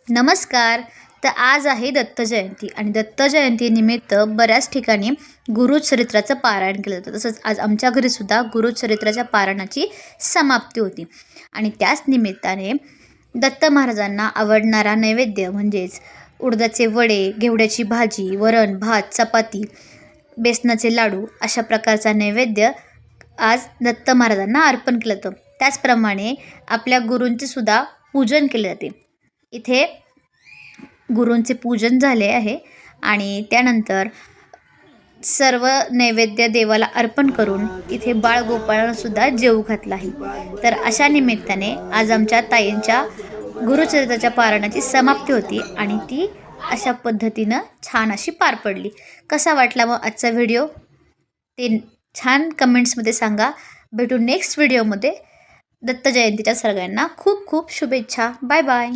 नमस्कार. तर आज आहे दत्त जयंती आणि दत्त जयंतीनिमित्त बऱ्याच ठिकाणी गुरुचरित्राचं पारायण केलं जातं. तसंच आज आमच्या घरीसुद्धा गुरुचरित्राच्या पारायणाची समाप्ती होती आणि त्याच निमित्ताने दत्त महाराजांना आवडणारा नैवेद्य म्हणजेच उडदाचे वडे, घेवड्याची भाजी, वरण, भात, चपाती, बेसनाचे लाडू अशा प्रकारचा नैवेद्य आज दत्त महाराजांना अर्पण केलं जातं. त्याचप्रमाणे आपल्या गुरूंचे सुद्धा पूजन केले जाते. इथे गुरूंचे पूजन झाले आहे आणि त्यानंतर सर्व नैवेद्य देवाला अर्पण करून इथे बाळगोपाळांसुद्धा जेवू घातला आहे. तर अशा निमित्ताने आज आमच्या ताईंच्या गुरुचरित्राच्या पारायणाची समाप्ती होती आणि ती अशा पद्धतीनं छान अशी पार पडली. कसा वाटला मग आजचा व्हिडिओ ते छान कमेंट्समध्ये सांगा. भेटू नेक्स्ट व्हिडिओमध्ये. दत्त जयंतीच्या सगळ्यांना खूप खूप शुभेच्छा. Bye bye.